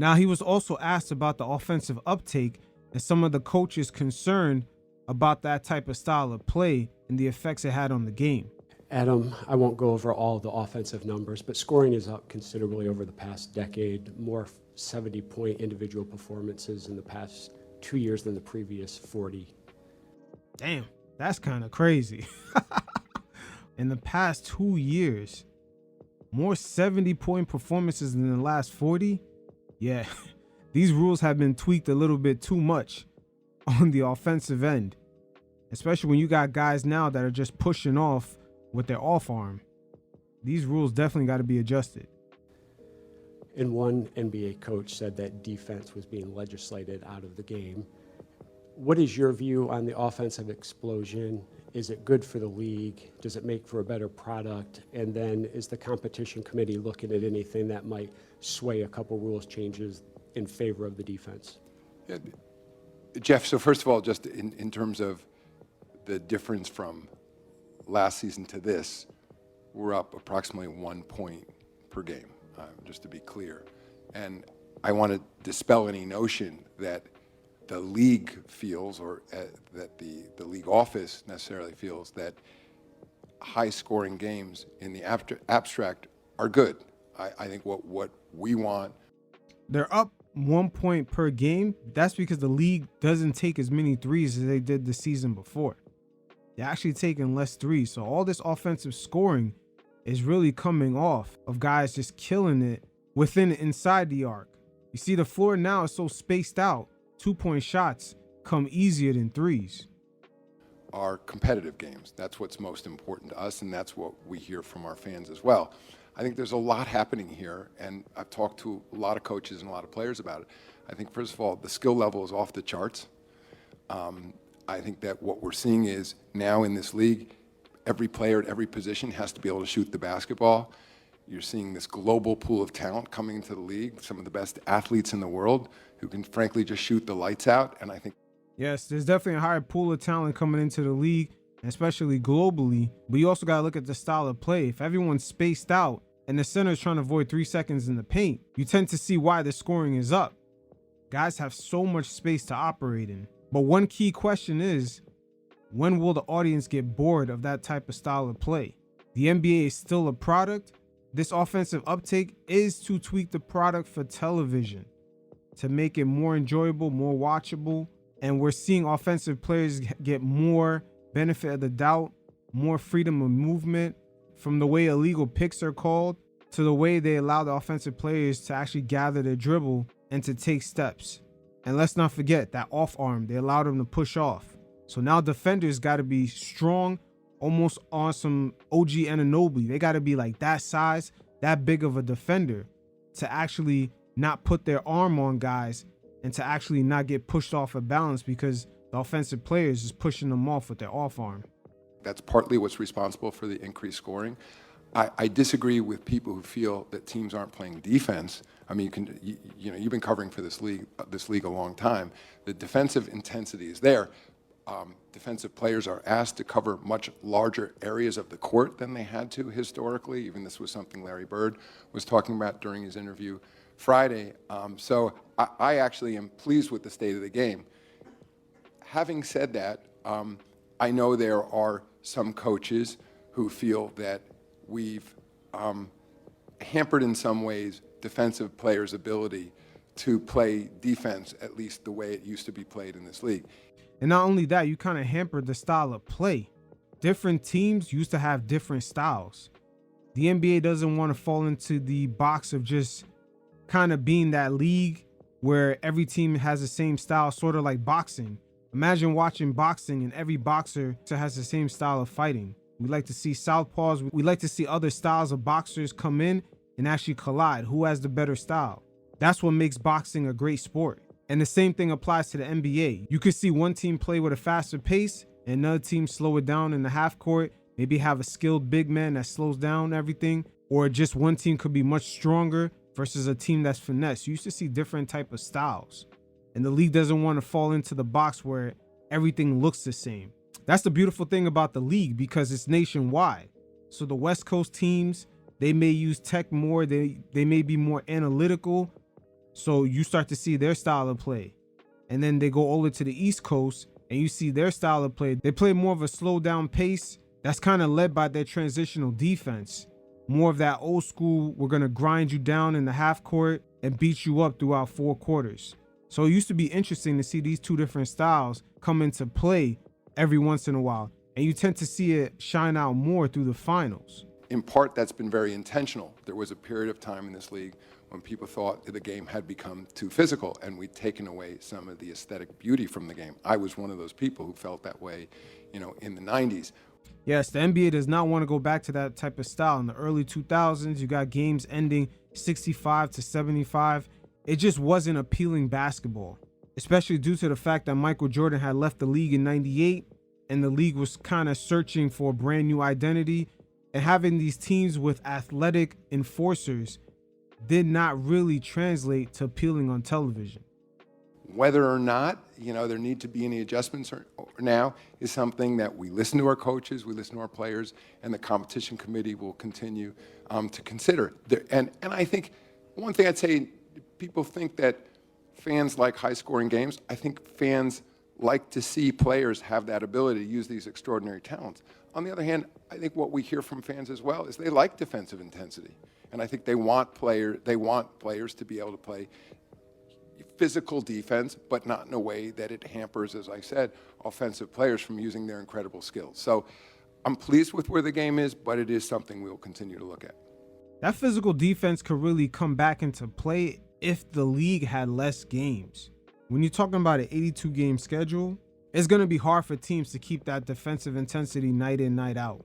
Now, he was also asked about the offensive uptake and some of the coaches concerned about that type of style of play and the effects it had on the game. Adam, I won't go over all the offensive numbers, but scoring is up considerably over the past decade. More 70-point individual performances in the past 2 years than the previous 40. Damn, that's kind of crazy. In the past 2 years, more 70-point performances than the last 40? Yeah, these rules have been tweaked a little bit too much on the offensive end, especially when you got guys now that are just pushing off with their off arm. These rules definitely got to be adjusted. And one NBA coach said that defense was being legislated out of the game. What is your view on the offensive explosion? Is it good for the league? Does it make for a better product? And then is the competition committee looking at anything that might sway a couple rules changes in favor of the defense? Yeah, Jeff, so first of all, just in terms of the difference from last season to this, we're up approximately 1 point per game, just to be clear. And I want to dispel any notion that the league feels, or that the league office necessarily feels, that high-scoring games in the abstract are good. I think what we want. They're up 1 point per game. That's because the league doesn't take as many threes as they did the season before. They're actually taking less threes. So all this offensive scoring is really coming off of guys just killing it inside the arc. You see, the floor now is so spaced out. 2-point shots come easier than threes. Our competitive games, that's what's most important to us, and that's what we hear from our fans as well. I think there's a lot happening here, and I've talked to a lot of coaches and a lot of players about it. I think, first of all, the skill level is off the charts. I think that what we're seeing is now in this league, every player at every position has to be able to shoot the basketball. You're seeing this global pool of talent coming into the league, some of the best athletes in the world who can frankly just shoot the lights out. And I think, yes, there's definitely a higher pool of talent coming into the league, especially globally. But you also got to look at the style of play. If everyone's spaced out and the center is trying to avoid 3 seconds in the paint, you tend to see why the scoring is up. Guys have so much space to operate in. But one key question is, when will the audience get bored of that type of style of play? The NBA is still a product. This offensive uptake is to tweak the product for television, to make it more enjoyable, more watchable. And we're seeing offensive players get more benefit of the doubt, more freedom of movement, from the way illegal picks are called to the way they allow the offensive players to actually gather their dribble and to take steps. And let's not forget that off arm, they allowed them to push off. So now defenders got to be strong, almost on some OG Anunoby. They got to be like that size, that big of a defender to actually not put their arm on guys and to actually not get pushed off of balance because the offensive players is pushing them off with their off arm. that's partly what's responsible for the increased scoring. I disagree with people who feel that teams aren't playing defense. I mean, you've been covering for this league a long time. The defensive intensity is there. Defensive players are asked to cover much larger areas of the court than they had to historically. Even this was something Larry Bird was talking about during his interview Friday. So I actually am pleased with the state of the game. Having said that, I know there are some coaches who feel that we've hampered in some ways defensive players' ability to play defense, at least the way it used to be played in this league. And not only that, you kind of hampered the style of play. Different teams used to have different styles. The NBA doesn't want to fall into the box of just kind of being that league where every team has the same style, sort of like boxing. Imagine watching boxing and every boxer has the same style of fighting. We like to see southpaws. We like to see other styles of boxers come in and actually collide. Who has the better style? That's what makes boxing a great sport. And the same thing applies to the NBA. You could see one team play with a faster pace and another team slow it down in the half court, maybe have a skilled big man that slows down everything, or just one team could be much stronger versus a team that's finesse. You used to see different type of styles. And the league doesn't want to fall into the box where everything looks the same. That's the beautiful thing about the league because it's nationwide. So the West Coast teams, they may use tech more, they may be more analytical, So you start to see their style of play. And then they go over to the East Coast and you see their style of play. They play more of a slow down pace that's kind of led by their transitional defense. More of that old school, we're going to grind you down in the half court and beat you up throughout 4 quarters. So it used to be interesting to see these two different styles come into play every once in a while. And you tend to see it shine out more through the finals. In part, that's been very intentional. There was a period of time in this league when people thought that the game had become too physical and we'd taken away some of the aesthetic beauty from the game. I was one of those people who felt that way, in the 90s. Yes, the NBA does not want to go back to that type of style. In the early 2000s, you got games ending 65 to 75. It just wasn't appealing basketball, especially due to the fact that Michael Jordan had left the league in 98 and the league was kind of searching for a brand new identity, and having these teams with athletic enforcers did not really translate to appealing on television. Whether or not, there need to be any adjustments or now is something that we listen to our coaches, we listen to our players, and the competition committee will continue to consider. And I think one thing I'd say, people think that fans like high-scoring games. I think fans like to see players have that ability to use these extraordinary talents. On the other hand, I think what we hear from fans as well is they like defensive intensity. And I think they want players to be able to play physical defense, but not in a way that it hampers, as I said, offensive players from using their incredible skills. So I'm pleased with where the game is, but it is something we'll continue to look at. That physical defense could really come back into play if the league had less games. When you're talking about an 82-game schedule, it's going to be hard for teams to keep that defensive intensity night in, night out.